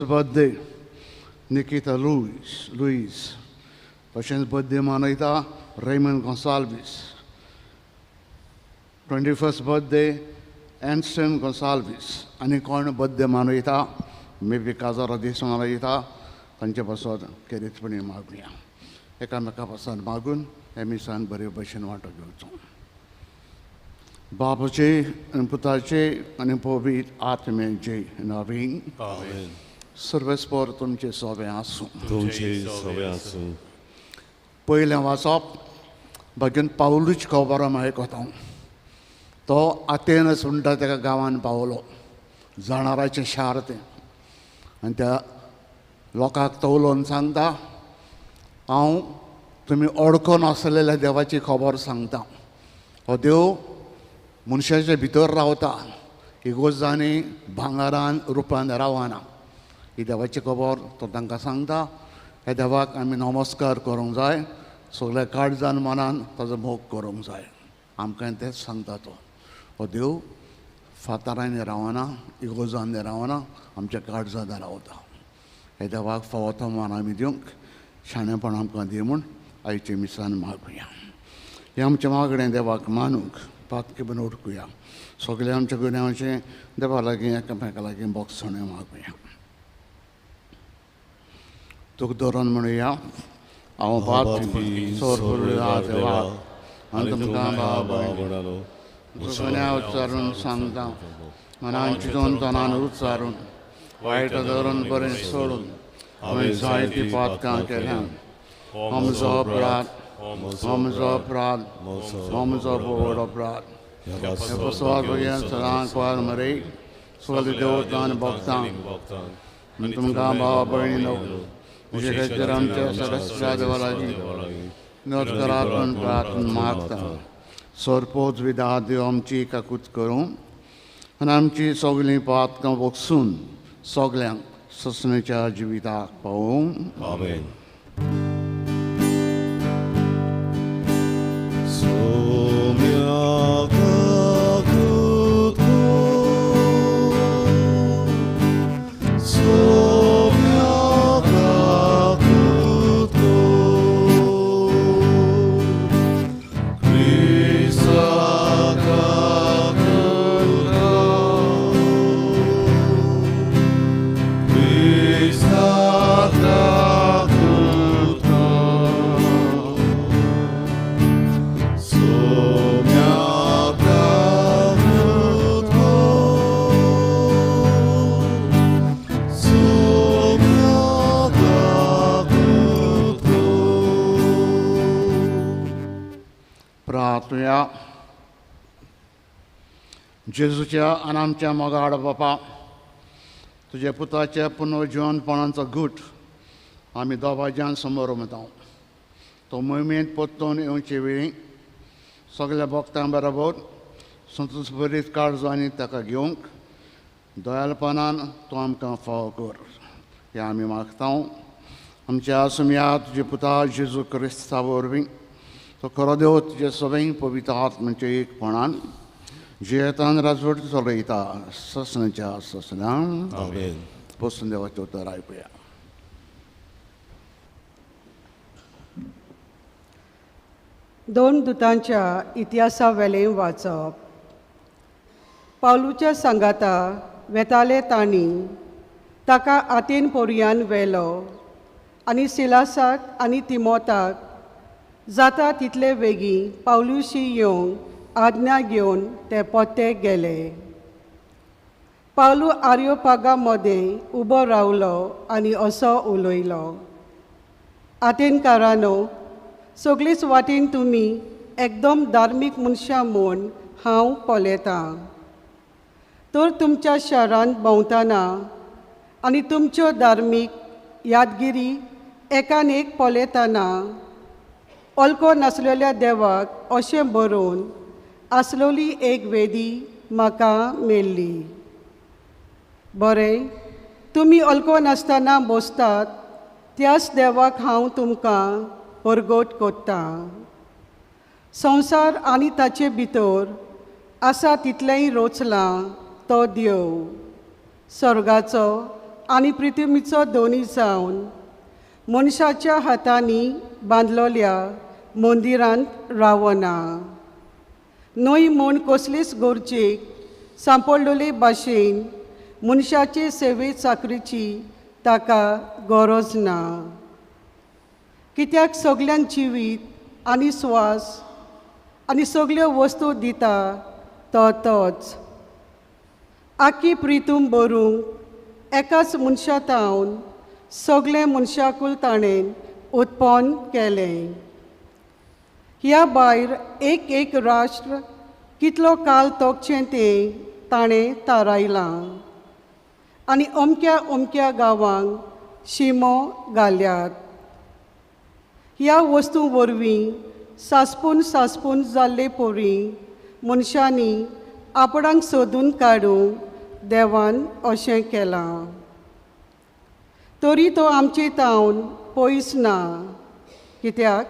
birthday, Nikita Luis. Patient's birthday Manaita, Raymond Gonsalves. 21st birthday, Anston Gonsalves. Ani कोण birthday Manaita, maybe Kazara Desh Manaita, त्यांच्यापासून केरीतपणे मागूया. एकामेकापासून मागून आम्ही सण बरे भशेन वांटो घेवचो. बापाचे आनी पुताचे आनी पवित्र आत्म्याचे नांवान आमेन. सर्वेस्पर तुमचे सोबे आसूं. तुमचे सोबे आसूं. पयलें वाचप भगवान पावलूच खबर आयकता. तो आतेनस म्हणटा तेका गांवांत पावलो. जाणाराचें शार तें. आनी त्या लोकांक तवलोवन सांगता, हांव तुमी अडकोन आसलेल्या देवाची खबर सांगता. हो देव मनशाच्या भितर रावता. इगोजांनी भांगारान रुपान रावना. ही देवाची खबर तो तांकां सांगता. ह्या देवाक आमी नमस्कार करूंक जाय. सगळ्या काळजान मनान ताजो मोग करूंक जाय. आमकां तेंच सांगता तो. हो देव फातरांनी रावना, इगोजांनी रावना, आमच्या काळजांनी रावता. हे देवाक फावो तो मान आमी दिवंक शाणेपण आमकां दी म्हूण आयचे मिसान मागुया. हे आमचे मागणें देवाक मानूंक पातकी बन उडकुया. सगळे आमच्या गुन्यांवाचें देवा लागीं एकामेका लागीं बोगसणे मागुया. तुका धरून म्हणुया, हांव पापी सोरपुरला देवा आनी तुमकां बाबा गुन्या उच्चारून सांगता. मनान चिंतून तोंडान उच्चारून वायट धरून बरें सोडून हांवें जायतीं पातकां केल्यां. हो म्हजो अपराध, हो म्हजो अपराध, हो म्हजो व्हड अपराध. हे बसवाक वयल्यान सदांच पाल मरे सगळे देवतां आनी भक्तांक आनी तुमकां भावा भयणीनो म्हजे खातीर आमच्या सगळ्या देवा लागीं नोंद करात म्हूण प्रार्थना मागता. सोरपोज विधा देव आमची काकूत करूं आनी आमची सगळीं पातकां वगसून सगळ्यांक ससणेच्या जिविताक पावूं. आमेन. प्रार्थना. जेजूच्या आनी आमच्या मोगाड बापा, तुज्या पुताच्या पुनर्जिवनपणाचो गूट आमी दोबाज्यान समोर उमयता. तो मोहिमेंत परतून येवचे वेळी सगळ्या भक्तां बरोबर संतोश भरीत काळजांनी ताका घेवंक दयाळपणान तूं आमकां फावो कर. हें आमी मागता. आमच्या सुमया तुजे पुता जेजू क्रिस्ता वरवीं तो खरो देव तुजे सगळीं पवित्र आत्म्याच्या एकपणान जियेतान राजवट चलयता. ससण्याच्या ससण्यांक आमेन. बसून देवाचें उतर आयकुया. दोन दुतांच्या इतिहासा वेलें वाचप. पावलूच्या सांगाता वेताले तांणी ताका आतेन पोरयान व्हेलो आनी सिलासाक आनी तिमोथाक जाता तितले बेगीन पावलुशी येवंक आज्ञा घेवन ते पोत्ते गेले. पावलू आर्योपागा मदें उबो रावलो आनी असो उलयलो. आतेनकारांनो, सगळीच वाटेन तुमी एकदम धार्मीक मनशां म्हूण हांव पळयतां. तर तुमच्या शारांत भोंवतना आनी तुमच्यो धार्मीक यादगिरी एकान एक पळयतना अल्को नासलेल्या देवाक अशें बरोवन आसलोली एक वेदी म्हाका मेळ्ळी. बरें, तुमी अल्को नासतना बसतात त्याच देवाक हांव तुमकां परगट कोत्ता. संवसार आनी ताचे भितर आसा तितलेंय रोचलां तो देव. स्वर्गाचो आनी पृथ्वीचो दोनी जावन मनशाच्या हातांनी बांदलोल्या मंदिरांत रावना. न्हय म्हूण कसलीच गरजेक सांपडलोले भाशेन मनशाचे सेवे चाकरीची ताका गरज ना. कित्याक सगळ्यांक जिवीत आनी स्वास आनी सगळ्यो वस्तू दिता तो तोच. आख्खी पृथ्वी भरूंक एकाच मनशांतावन सगळे मनशाकूल ताणें उत्पन्न केलें. ह्या भायर एक राष्ट्र कितलो काल तोगचें तें ताणें थारायलां आनी अमक्या गांवांक शिमो घाल्यात. ह्या वस्तू वरवीं सासपून जाल्ले पोरी मनशांनी आपणाक सोदून काडूंक देवान अशें केलां. तरी तो आमचे तावन पयस ना, कित्याक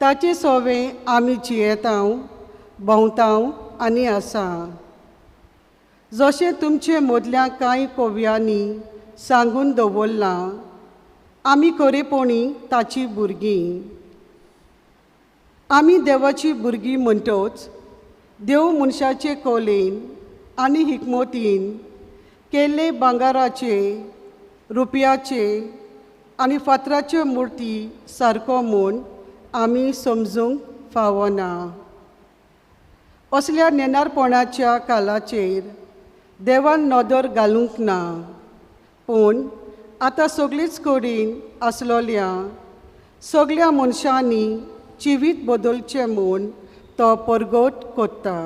ताचे सोवें आमी जियेतांव, भोंवतांव आनी आसा. जशें तुमचे मदल्या कांय कोव्यांनी सांगून दवरलां, आमी खरेपणी ताची भुरगीं. आमी देवाची भुरगीं म्हणटोच देव मनशाचे कोलेन आनी हिकमतीन केल्ले भांगाराचे, रुपयाचे आनी फातराच्यो मुर्ती सारको म्हूण आमी समजूंक फावना. असल्या नेनारपणाच्या कालाचेर देवान नदर घालूंक ना, पूण आतां सगळीच कडेन आसलोल्या सगळ्या मनशांनी जिवीत बदलचें म्हूण तो परगट कोत्ता.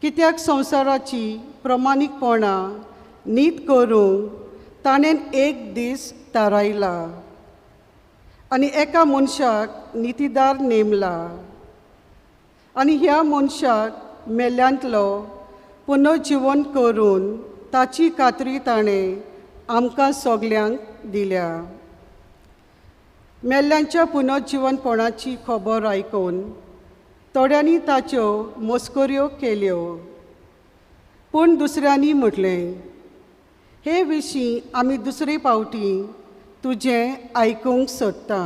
कित्याक संवसाराची प्रमाणीकपणां नीत करूंक ताणें एक दीस थारायला आनी एका मनशाक नितीदार नेमला. आनी ह्या मनशाक मेल्ल्यांतलो पुनर्जीवन करून ताची खात्री ताणें आमकां सगल्यांक दिल्या. मेल्ल्यांच्या पुनर्जीवनपणाची खबर आयकून थोड्यांनी ताच्यो मस्कऱ्यो केल्यो, पूण दुसऱ्यांनी म्हटलें, हे विशीं आमी दुसरे फावटी तुजें आयकूंक सोदता.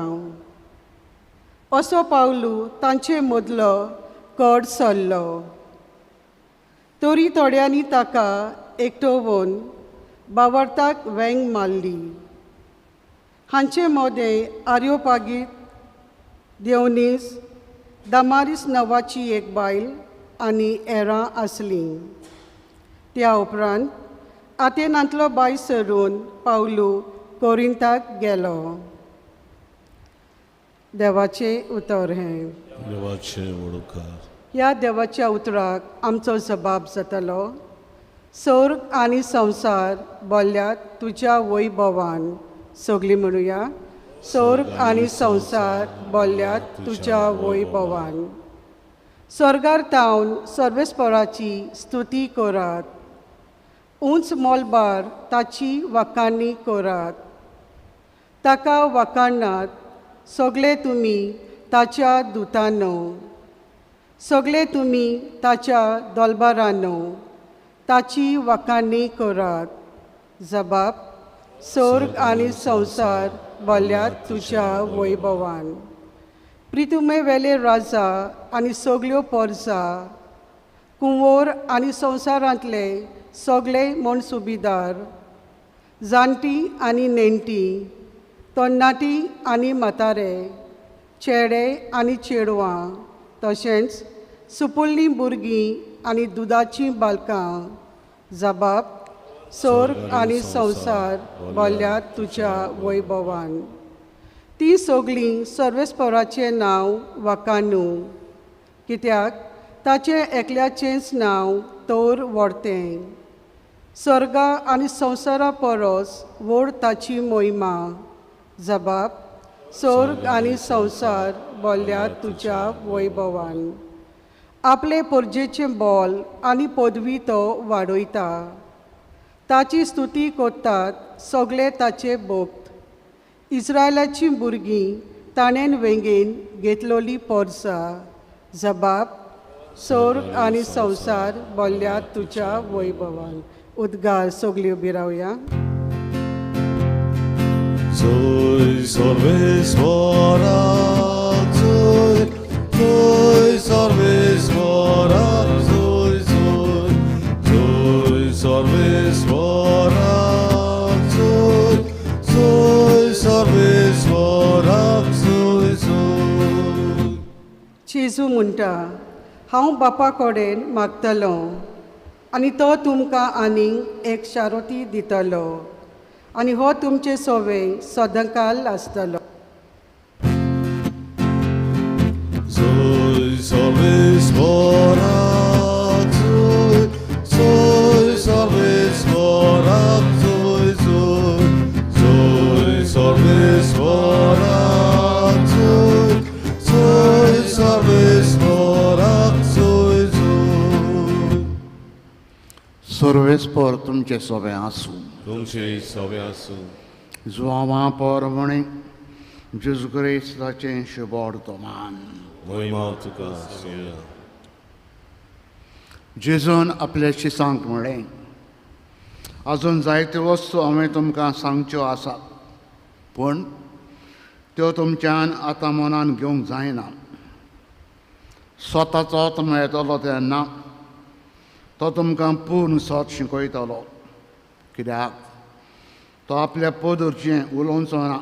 असो पावलू तांचे मदलो कड सरलो. तरी थोड्यांनी ताका एकटोवन बावार्थाक वेंग मारली. हांचे मदें आर्योपागीत, देवनीस, दामारीस नांवाची एक बायल आनी हेरां आसलीं. त्या उपरांत आतेनांतलो भायर सरून पावलू कोरिंताक गेलो. देवाचें उतर हें. देवाचें वळखार. ह्या देवाच्या उतराक आमचो जबाब जातालो, स्वर्ग आनी संवसार भरल्यात तुज्या वैभवान. सगळीं म्हणुया, स्वर्ग आनी संवसार भरल्यात तुज्या वैभवान. स्वर्गार तावन सर्वेस्पराची स्तुती करात. उंच मोलबार ताची वाखाणणी करात. ताका वाखाणात सगळे तुमी ताच्या दुतांनो. सगळे तुमी ताच्या दोलबारांनो ताची वाखाणणी करात. जबाब, स्वर्ग आनी संवसार भरल्यात तुज्या वैभवान. प्रितुमे वेले राजा आनी सगळ्यो परजा, कुंवर आनी संवसारांतले सगळे मनसुबीदार, जाणटी आनी नेणटी, तरणाटी आनी म्हातारे, चेडे आनी चेडवां, तशेंच सुपुल्लीं भुरगीं आनी दुदाचीं बालकां. जबाब, स्वर्ग आनी संवसार भरल्यात तुज्या वैभवान. ती सगळीं सर्वेस्पराचें नांव वाखाणू, कित्याक ताचें एकल्याचेंच नांव तोर व्हडतें. स्वर्गा आनी संवसारा परस व्हड ताची मोहिमा. जबाब, स्वर्ग आनी संवसार भरल्यात तुज्या वैभवान. आपले परजेचें बोल आनी पदवी तो वाडयता. ताची स्तुती करतात सगळे ताचे भक्त. इस्रायलाची भुरगीं ताणें वेंगेन घेतलोली परजा. जबाब, स्वर्ग आनी संवसार भरल्यात तुज्या वैभवान. उद्गार सगळीं उबी रावया. Zoe Sorvesvara, Zoe, Zoe Sorvesvara, Zoe, Zoe, Zoe Sorvesvara, Zoe, Zoe Sorvesvara, Zoe, Zoe. जेजू म्हणटा, हांव बापा कडेन मागतलों आनी तो तुमकां आनीक एक शारोती दितलो आनी हो तुमचे सोवें सदांकाल आसतलो. Zoe Sorvesvara, Zoe, Zoe Sorvesvara, Zoe, Zoe, Zoe Sorvesvara, Zoe, Zoe Sorvesvara, Zoe, Zoe. सर्वेस्पर तुमचे सोबे आसूं. तुमचे सवे आसूं. जुवां पोरमणी जेजू क्रिस्ताचें शुभवर्तमान. महिमा तुका सोया. जेजून आपल्या शिसांक म्हणलें, आजून जायत्यो वस्तू हांवें तुमकां सांगच्यो आसात, पूण त्यो तुमच्यान आतां मनान घेवंक जायना. स्वताचोच मेळटलो तेन्ना तो तुमकां पूर्ण सोत शिकयतलो, कित्याक तो आपल्या पदरचें उलोवचो ना,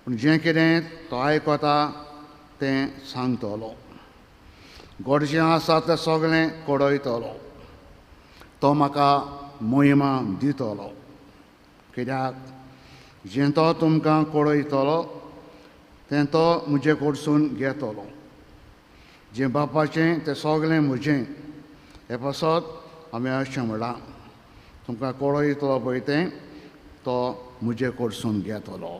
पूण जें कितें तो आयकता तें सांगतलो. घडचें आसा तें सगळें कळयतलो. तो म्हाका महिमा दितलो, कित्याक जें तो तुमकां कळयतलो तें तो म्हजे कडसून घेतलो. जें बापाचें तें सगळें म्हजें. हे पासत हांवें अशें म्हणलां, तुमकां कळयतलो पळय तें तो म्हजे कडसून घेतलो.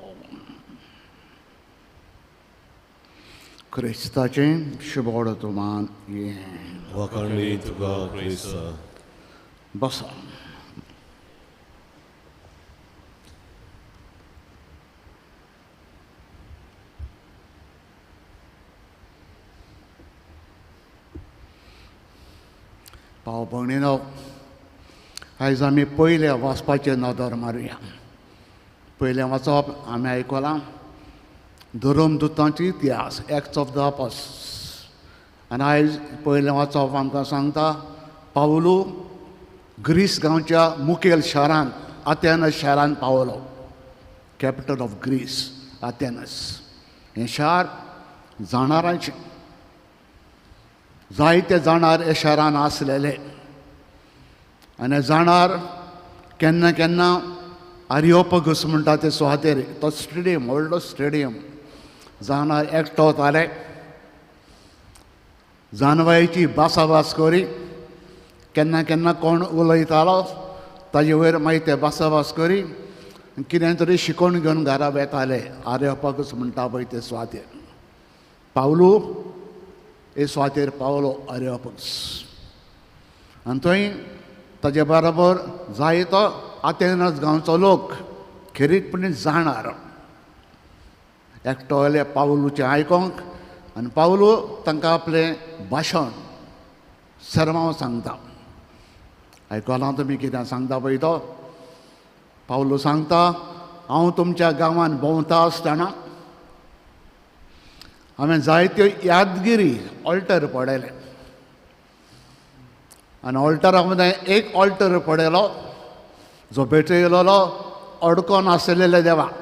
क्रिस्ताचें शुभवर्तमान हें. वखणी तुका क्रिस्ता. बसा. भाव भयणीनो, आयज आमी पयल्या वाचपाचेर नदर मारुया. पयलें वाचप आमी आयकलां धर्मदुतांचो इतिहास, एक्ट्स ऑफ द अपोस्टल्स. आनी आयज पयलें वाचप आमकां सांगता पावलू ग्रीस गांवच्या मुखेल शारांत अथेनस शारांत पावलो. Capital of Greece Athens. हें शार जाणारांचें. जायते जाणार हे शारान आसलेले आनी जाणार केन्ना केन्ना आरियोपगस म्हणटा ते सुवातेर, तो स्टेडियम, व्हडलो स्टेडियम, जाणार एकठांवताले, जानवायेची भासाभास करी. केन्ना केन्ना कोण उलयतालो ताजे वयर मागीर ते भासाभास करी कितें तरी शिकोवन घेवन घरा येताले. आरियोपगस म्हणटा पळय ते सुवातेर पावलू हे सुवातेर पावलो आरियोपगस. आनी थंय ताजे बरोबर जायतो अथेनस गांवचो लोक, खेरीतपणी जाणार, एकठांवले पावलूचें आयकोंक. आनी पावलू तांकां आपलें भाशण, सर्मांव सांगता. आयकलां तुमी कितें सांगता पळय तो. पावलू सांगता, हांव तुमच्या गांवांत भोंवता आसतना हांवें जायत्यो यादगिरी ऑल्टर पळयले. आनी ऑल्टरा मदें एक ऑल्टर पळयलो जो भेटयलो अडकोन आसलेल्या देवाक.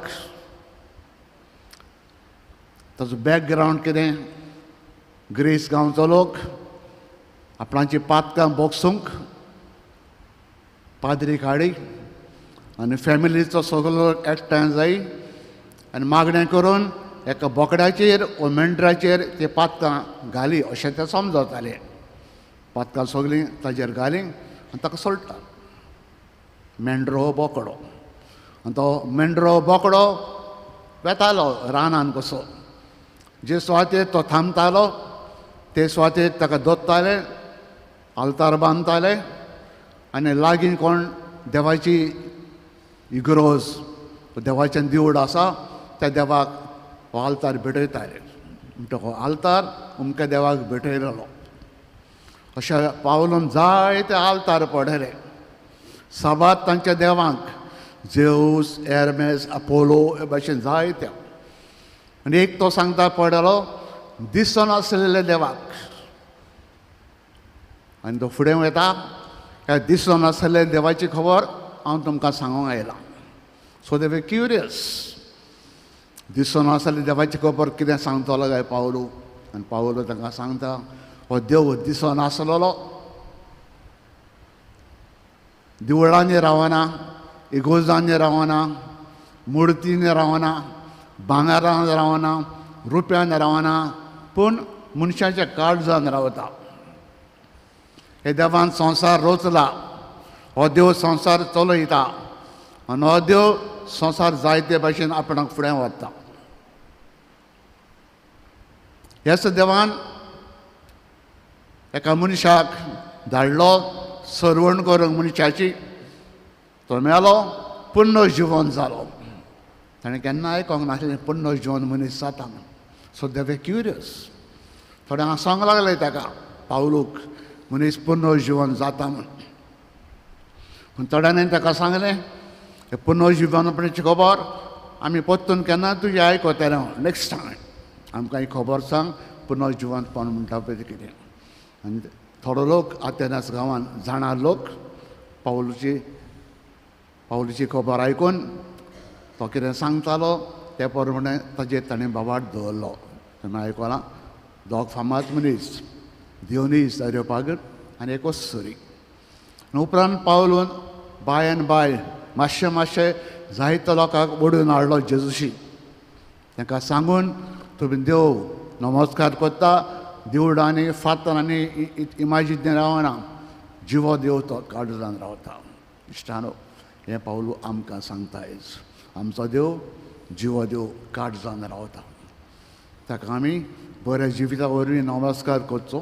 ताचो बॅकग्रावंड कितें? ग्रीस गांवचो लोक आपणाची पातकां बोगसूंक पाद्रीक हाडी आनी फॅमिलीचो सगळो एकठांय जायी आनी मागणें करून एका बोकड्याचेर वा मेंढराचेर ते पातकां घाली अशें ते समजताले. पातकां सगळीं ताजेर घाली आनी ताका सोडटा. मेंढरो हो बोकडो. आनी तो मेंढरो बोकडो वेतालो रानान कसो. जे सुवातेर तो थांबतालो ते सुवातेर ताका दोत्ताले, आल्तार बांदताले आनी लागीं कोण देवाची इग्रोज, देवाचें देवूळ आसा त्या देवाक हो आल्तार भेटयताले. म्हणटा हो आल्तार अमक्या देवाक भेटयलेलो. अशें पावलून जायते आल्तार पडले. साबात तांच्या देवांक जेऊस एरमेस अपोलो हे भाशेन जायत्या आनी एक तो सांगता पडलो दिसनासलेल्या देवाक आनी तो फुडें वता ह्या दिसनासलेल्या देवाची खबर हांव तुमकां सांगूंक आयलां. सो दे वे क्युरियस दिसनासलेल्या देवाची खबर कितें सांगतलो काय पावलो आनी पावलो तांकां सांगता हो देव दिसनासलेलो देवळांनी रावना इगोजांनी रावना मुर्तींनी रावना भांगारान रावना रुप्यान रावना पूण मनशाच्या काळजान रावता. हे देवान संवसार रचला हो देव संवसार चलयता आनी हो देव संवसार जायते भाशेन आपणाक फुडें व्हरता. ह्याच देवान एका मनशाक धाडलो सरवण करूंक मनशाची. तो मेलो पुनर्जीवन जालो. ताणें केन्ना आयकोंक नासलें पुनर्जीवन मनीस जाता म्हूण. सो दे वे क्युरियस. थोड्यांक सांगूंक लागलें ताका पावलूक मनीस पुनर्जीवन जाता म्हूण. पूण थोड्यांनी ताका सांगलें हे पुनर्जीवनपणाची खबर आमी परतून केन्ना तुजें आयकतलें नेक्स्ट टायम आमकां ही खबर सांग पुनर्जीवनपण म्हणटा पळय तें कितें. आनी थोडो लोक आतेनास गांवांत जाणार लोक पावलूची खबर आयकून तो कितें सांगतालो ते प्रमाणे ताजेर ताणें बाबाट दवरलो. तेन्ना आयकलां दोग फामाद मनीस दियोनीस अरियोपागट आनी एक ओस्सरी. उपरांत पावलून बायन बाय मातशें जायत्या लोकांक ओडून हाडलो जेजूशी. तांकां सांगून तुमी देव नमस्कार करता देवळांनी फातरांनी इमाजिनी रावना जिवो देव तो काळजान रावता. इश्टानो हें पावलू आमकां सांगता आयज आमचो देव जिवो देव काळजान रावता. ताका आमी बऱ्या जिविता वरवीं नमस्कार करचो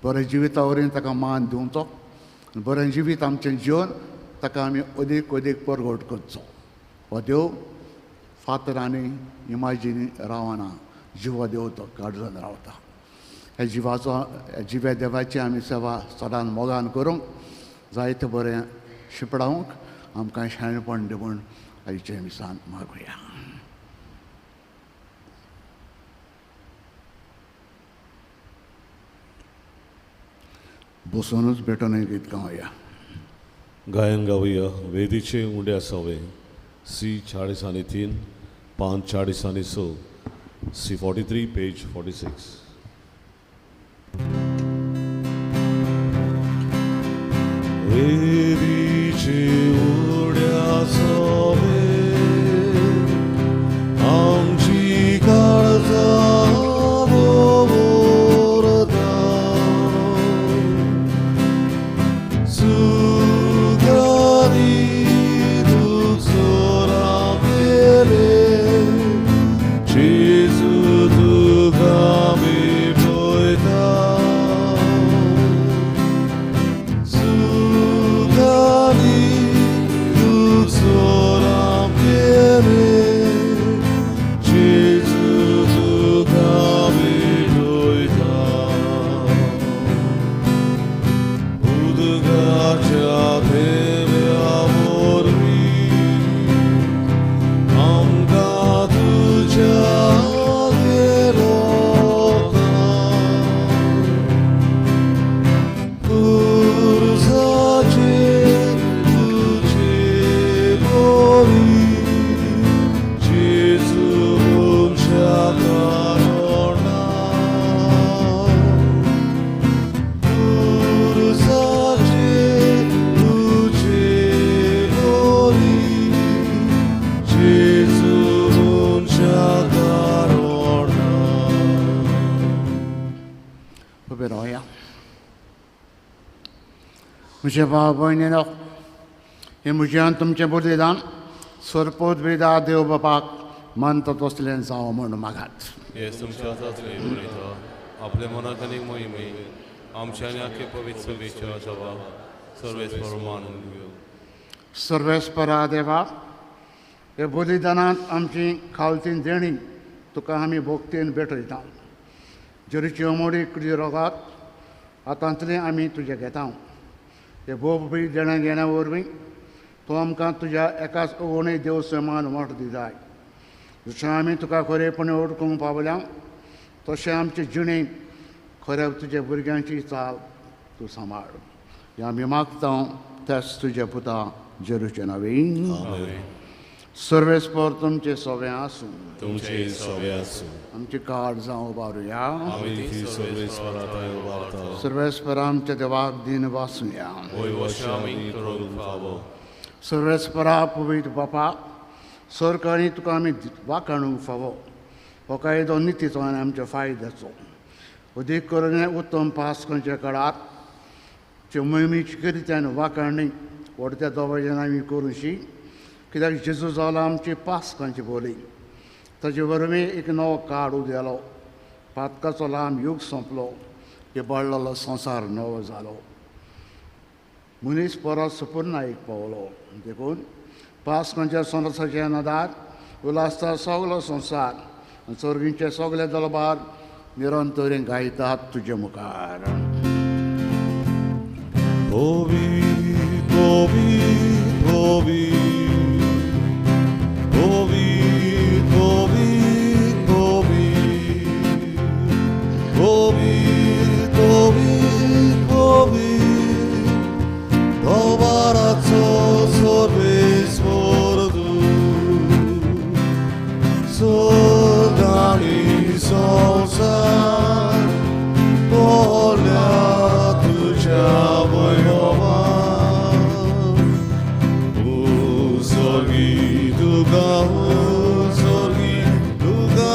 बऱ्या जिविता वरवीं ताका मान दिवचो बरें जिवीत आमचें जिवन ताका आमी अदीक अदीक परगट करचो. हो देव फातरांनी इमाजिनी रावना जिवो देव तो काळजान रावता. ह्या जिव्या देवाची आमी सेवा सदांच मोगान करूंक जायते बरें शिपडावंक आमकां शाणेपण दिवून आयचे मिसान मागुया. बसूनच भेटून गीत गावया. गायन गावया वेदीचे उंडे असावे. सी 40 पान 40 सी 43 पेज 46. वेदीचे उंडे असावे आमची काळजां भरता सुखांनी दुखसरां गेले जेजू तुका आमी पळयता. सुखांनी दुखसरां गेले जेजू तुका आमी पळयता. उदकाच्या थेंब्या वरवीं आमकां तुज्या कुर्साचेर तुजे लोरी जेजू मनशा कारणा. कुर्साचेर तुजे लोरी जेजू मनशा कारणा. उबे रावया. म्हजे भाव भयणीनो हे म्हज्यान तुमचें बलिदान सरपोत बिदा देव बापाक मानता तसलें जावं म्हूण मागात. हे तुमच्या हातांतले उलयता आपल्या मनाक आनीक मोहिमे आमच्या आनी आख्खे पवित्र सभेच्या सभा सर्वेस्पर मानून घेवं. सर्वेस्परा देवा हे बलिदानांत आमची खालची देणी तुका आमी भोगतेन भेटयता. जरीची अमोडी कुडी रोगात आतांतली आमी तुजे घेता. हे भोव देण्या घेण्या वरवीं तूं आमकां तुज्या एकाच ओवणें देव समान वाट दिताय. जशें आमी तुका खरेपणी ओळखूंक पावल्या तशें आमचे जिणेंत खऱ्या तुज्या भुरग्यांची चाल तूं सांबाळ. हें आमी मागता त्याच तुज्या पुता जेरूच्या नांवें. सर्वेस्पर तुमचें सगळें आसूं. तुमचे सगळे आसूं. आमची काळ जावं उबारुया. आमी ती सर्वेस्परांताय उबारता. सर्वेस्पर आमच्या देवाक दिन वाचुया. होय वर्षा आमी करूंक फावो. सर्वेस्परा पवित्र बापा सरकारी तुका आमी वाखाणूंक फावो. हो कायदो नितीचो आनी आमच्या फायद्याचो. अदीक करून हें उत्तम पास्कांच्या काळार मोहिमेची करीत्यान वाखाणणी व्हडत्या दोबाज्यान आमी करूंशी. कित्याक जेजू जालो आमची पास्कांची बोली. ताचे वरवीं एक नवो काळ उदेलो. पातकाचो लांब यूग सोंपलो. इबाडलेलो संवसार नवो जालो. मनीस परत सुपूर्णायेक पावलो. देखून पास्कांच्या संवसाराच्या नदार उलासता सगलो संवसार आनी सर्गींचे सगळे दरबार निरंतरीन गायतात तुजे मुखार. Hovi, Hovi, Hovi, Hovi, Hovi, Hovi, Hovi, Hovi, Hovi, Dovaraco sorvesvor tu, Sodani sonsan, Polia tuja vojova, Uzorgi duga, uzorgi duga,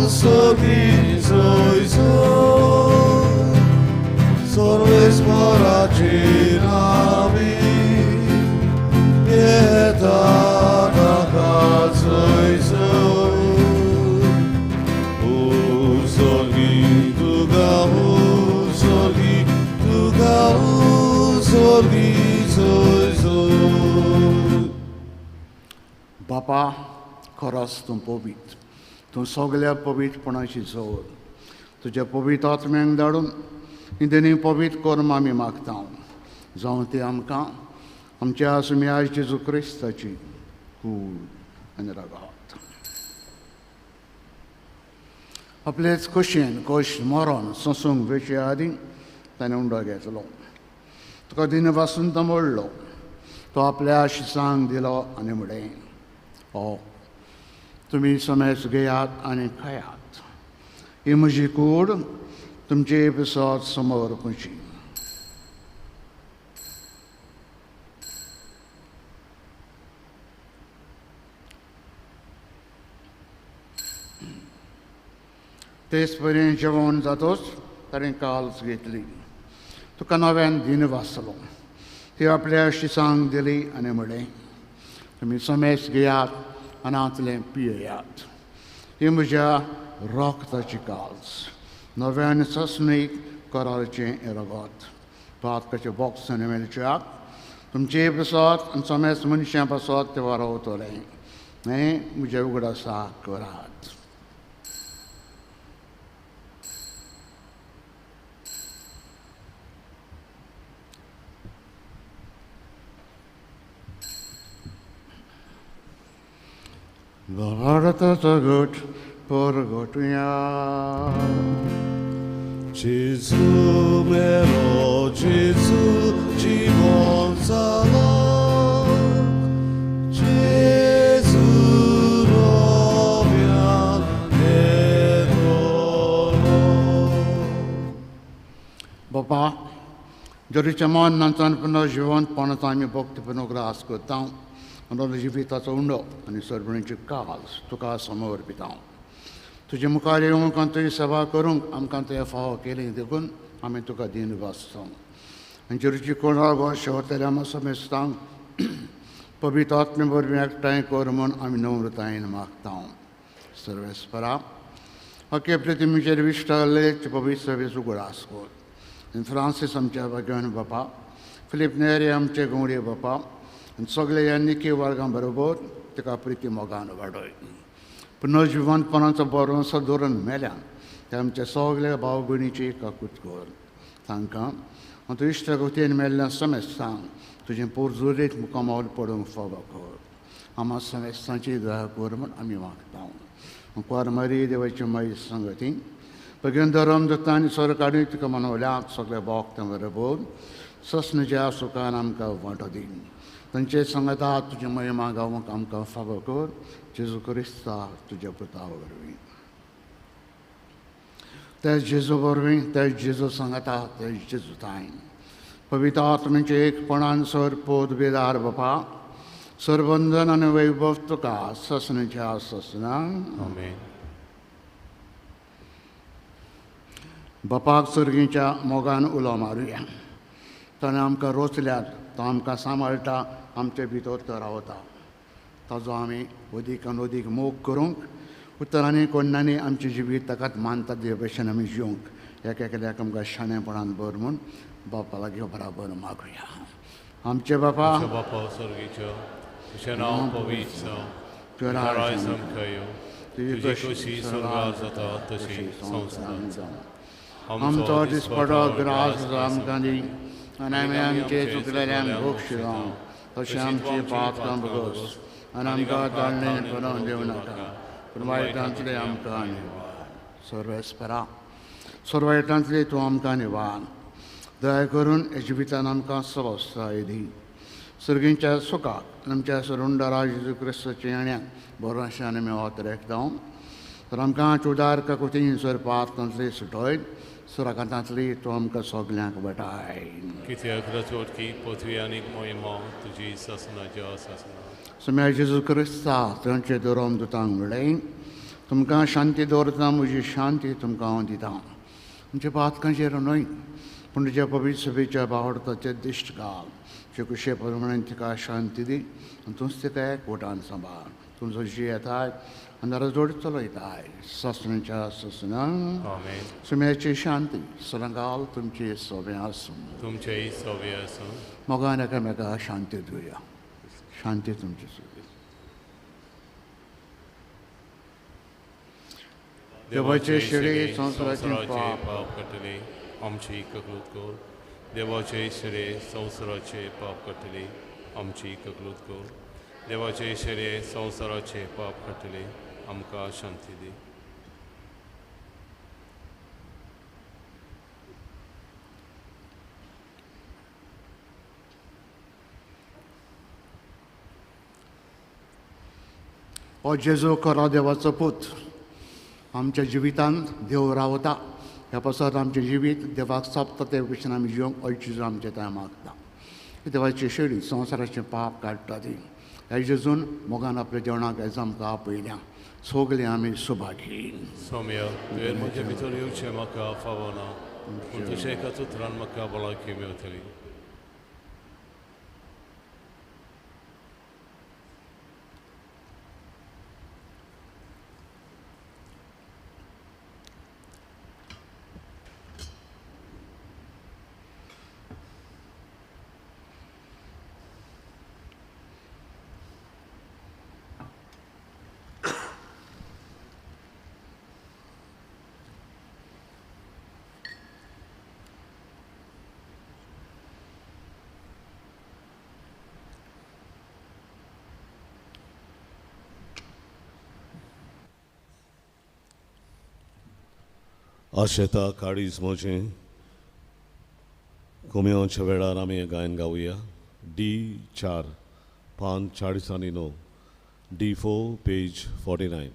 uzorgi zoj zoj, sorvesvor ačinavi, Jedada zoj zoj, Uzorgi duga, uzorgi duga, uzorgi zoj zoj. बापा खरोच तूं पवित्र. तूं सगल्या पवित्रपणाची जोर. तुज्या पवित्र आत्म्यांक धाडून इंदनी पवित्र करून आमी मागता. जावं ती आमकां आमच्या सुम्याज जेजू क्रिस्ताची कूड आनी रगत. आपलेच खोशयेन खोश मरण सोंसूंक वेचे आदीं ताणें उंडो घेतलो. तुका दिन वासून तो मोडलो. तो आपल्या शिसांक दिलो आनी म्हणलें, हो तुमी समेस घेयात आनी खायात. ही म्हजी कूड तुमचे पिसोत समोर खुशी. तेच पर्यंत जेवण जातोच ताणें काल्स घेतली. तुका नव्यान दिन वाचलो. ती आपल्या शिसांक दिली आनी म्हणलें, तुमी समेस घेयात आनांतलें पियेयात. ही म्हज्या रोगताची काल्स. नव्यान सस्मीक करारचें रगत. पातकाचे बॉक्सान मेलच्याक तुमचे बसत आनी समेस मनशां बसत ते वारवतलें. हें म्हजें उगडासा करात. भारताचा गोठ परगोटुया. Gesù vero, Gesù জীবন চালক, Gesù রবিয়ান बापा जरीच्या मन नाचान पुन्हा जिवंतपणाचो आमी भक्तीपणाक ग्रास करता. आनी जिविताचो उंडो आनी सरभणीची काल्स तुका समोर पिता. तुजे मुखार येवंक आनी तुजी सेवा करूंक आमकां तुवें फावो केली. देखून आमी तुका दिन वाचता. आनी जेरूची कोणाक हो शेवतल्या समेस्तांक पवित्र आत्मे वरवीं एकठांय कर म्हूण आमी नम्रतायेन मागता. सर्वेस्परा ओके प्रतिमेचेर विश्वासले पवित्र सभेचो उगडास कर. आनी फ्रांसीस आमच्या भगवान बापा, फिलीप नेरे आमचे गवडे बापा आनी सगळे ह्या निकी वर्गां बरोबर ताका प्रिती मोगान वाडय. पुनर्जिवंतपणाचो भरोसो धरून मेल्यान ते आमचे सगळे भाव भयणीची काकूट कर. तांकां आनी तूं इश्ट कोतीन मेल्ल्या समेस्तांक तुजें पोरजुरीत मुखामोल पडूंक फावो कर. आम्हा समेस्तांची दया कर म्हूण आमी मागता. मुखार मरी देवाची माई संगती बेगीन धरम दत्ता आनी सोर काडून तुका मनवल्याक सगळे भोगतां बरोबर ससणेच्या सुखान आमकां वांटो दी. तांचे सांगता तुजे महिमा गावूंक आमकां फावो कर. जेजू क्रिस्ता तुज्या पुता वरवीं. तेच जेजू वरवीं तेच जेजू सांगता तेच जेजू ताईं पवित्र आत्म्याचे एकपणान सर पोद बेदार बापा सरबंधन आनी वैभव तुका ससणेच्या ससनांक आमेन. बापाक सर्गीच्या मोगान उलो मारुया. ताणें आमकां रोचल्यात तो आमकां सांबाळटा आमचे भितर तो रावता. ताजो आमी अदीकान अदीक मोग करूंक उतरांनी कोण्णांनी आमचें जिवीत ताकाच मानता ते भशेन आमी जिवंक एकेकल्याक आमकां शाणेपणान भर म्हूण बापा लागीं बराबर मागुया. आमचे बापा बापा सर्गीच्या तुजें नांव पवित्र जावं. तुजें राय समखयो तुजी कशी स्वर्गांत जाता तशी संवसारांत जावं. आमचो दिसपडो ग्रास आमकां दी आनी आमी आमचे चुकलेल्यांक बक्षी जावं तशें आमची पातकां बगोस आनी आमकां ताळणें करून दिवं नाका पूण वायटांतले आमकां निवार. सर्वेस्परा सर्वायटांतले तूं आमकां निवार. दया करून हे जिवितान आमकां स्वस्थाय दी. सर्गींच्या सुखाक आमच्या सरुंडरा जेजू क्रिस्ताच्या येण्याक भरवशान आमी वोतरेकता. तर आमकां चुडार कोतीन सर पातकांतली सुटोय सुराकांतांतली तूं आमकां सगल्यांक बटाय. कित्याक रचोटकी पृथ्वी आनीक मोहिमा तुजी ससनाच्या ससना. सम्या जेजू क्रिस्ता तांचे धोरम दुतांक उडय. तुमकां शांती दवरता म्हजी शांती तुमकां हांव दिता. तुमच्या पातकांचेर न्हय पूण तुज्या पवित्र सभेच्या बावडताचे दिश्ट घाल. तुजे कुशे प्रमाणे तिका शांती दी आनी तूंच तिका एकवटान सांबाळ. तूं जशी येताय अंधारा जोड चलयताय ससण्याच्या ससनांक आमेन. सुम्याची शांती सदांकाल तुमची सोबे आसूं. तुमचेय सोबे आसूं. मोगान एकामेकाक शांती दिवया. शांती तुमची सोबे. देवाचे शिडे संवसाराचे पाप कटले आमची ककलूत कर. देवाचे शिडे संवसाराचे पाप कटले आमची ककलूत कर. देवाचे शिडे संवसाराचे पाप कटले आमकां शांती दी. हो जेजू खरो देवाचो पूत आमच्या जिवितांत देव रावता. ह्या पासत आमचें जिवीत देवाक सोंपता ते भशेन आमी जिवंक अयचीज आमचे थंय मागता. देवाची शेळी संवसाराचें पाप काडटा ती. ह्या जेजून मोगान आपल्या जेवणाक हेज आमकां आपयल्या. सगलीं आमी सुभागी. सौम्य तुवें म्हजे भितर येवचें म्हाका फावो ना पूण तुज्या एकाच उतरान म्हाका भलायकी मेळटली. आशेता काळीज म्हजें कोमेवच्या वेळार आमी हें गायन गावया. D4 पान 40 D4 पेज 49.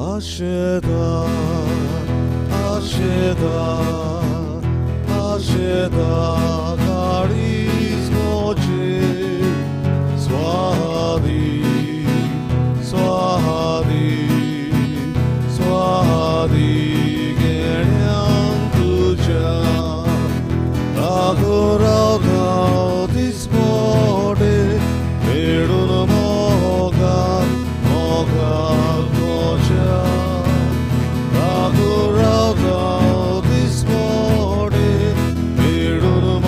आशेता आशेता आशेता काळीज म्हजें स्वादी स्वादी स्वादी घेण्यान तुज्या रागोराव दिसपडे मेळून मोगान मोगान तुज्या रागोराव दिसपडे मेळून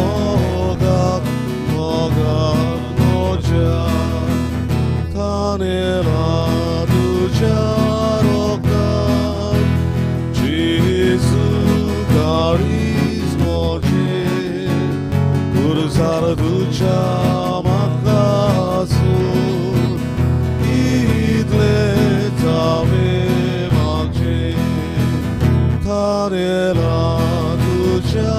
तुझ्या मागासून इथले जावे मागचे थारेला तुझ्या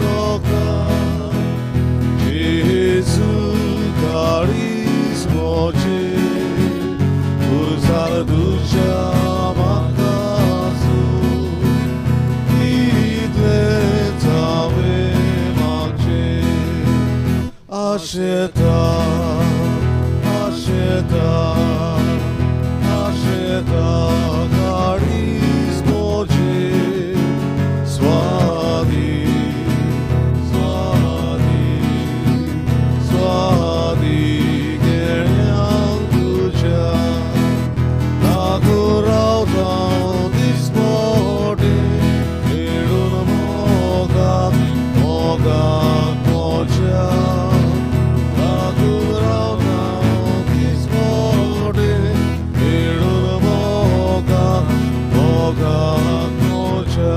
रोगात जेजू काळीज मोचे उजाड तुझ्या मागासून इथले जावे मागचे आशेता आशेता आशेता काळीज मोचे स्वादी स्वादी स्वादी घेण्यां तुझ्या लागू रावता दिसपटे खेळून मोगाक मोगाक मोच्या लागू रावता दिसपटे खेळून मोगाक मोगाक मोच्या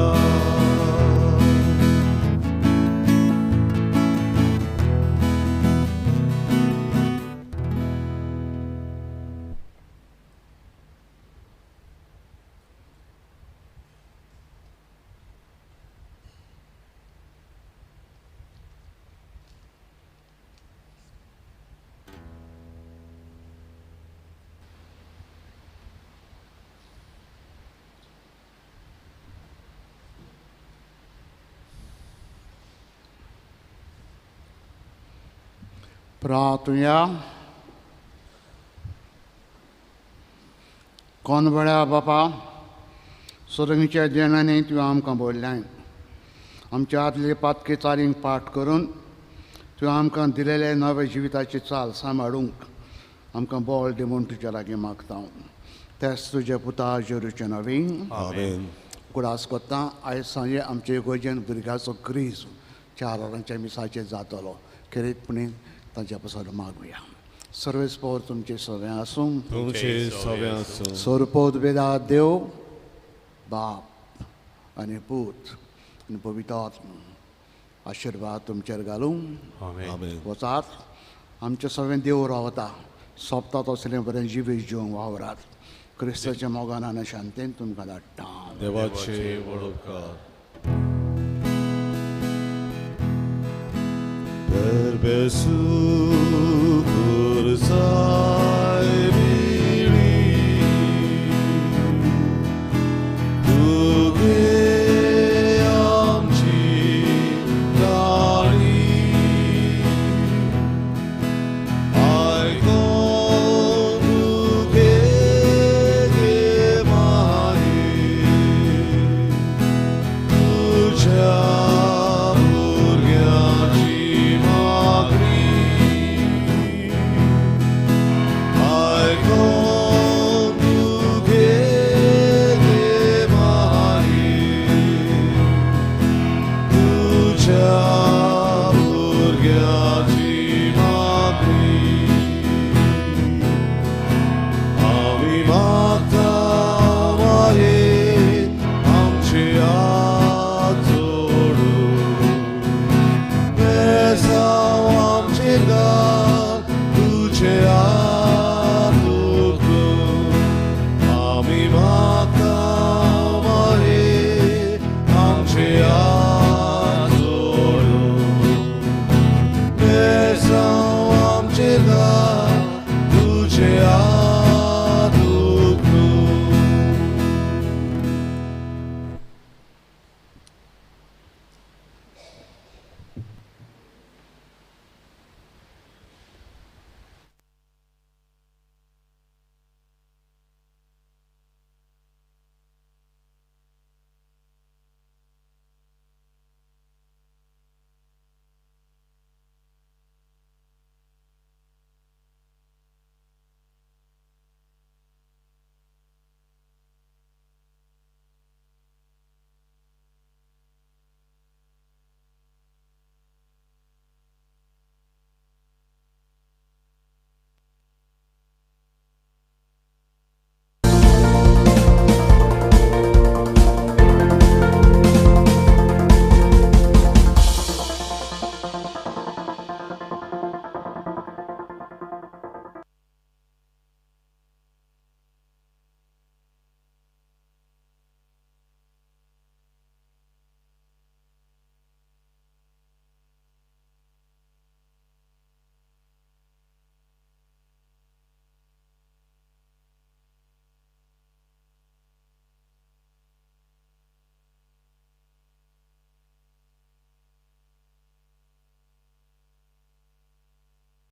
प्रार्थया कोनबळ्या बापा सुरंगीच्या देणांनी तुवें आमकां बोल्ल्याय आमच्या आदले पातके चालींक पाठ करून तुवें आमकां दिलेले नवे जिविताची चाल सांबाळूंक आमकां बळ दी म्हूण तुज्या लागीं मागता तेच तुजे पुता जेरूचे नवी आमेन कुडास कोत्ता आयज सांजे आमचे इगोर्जेन भुरग्याचो क्रीज 4 वरांच्या मिसाचेर जातलो खेरीतपणी तांच्या पासून मागुया सर्वेस्पोर तुमचे सगळे आसूं तुमचे सगळे आसूं सोरपोत वेदात देव बाप आनी पूत आनी पवित्र आत्मा आशिर्वाद तुमचेर घालूं आमेन वचात आमचे सगळें देव रावता सोंपता तसलें बरें जिवीत जिवंक वावरात क्रिस्ताच्या मोगान आनी शांतेन तुमकां धाडटा देवाचे वळखकार Per Jesús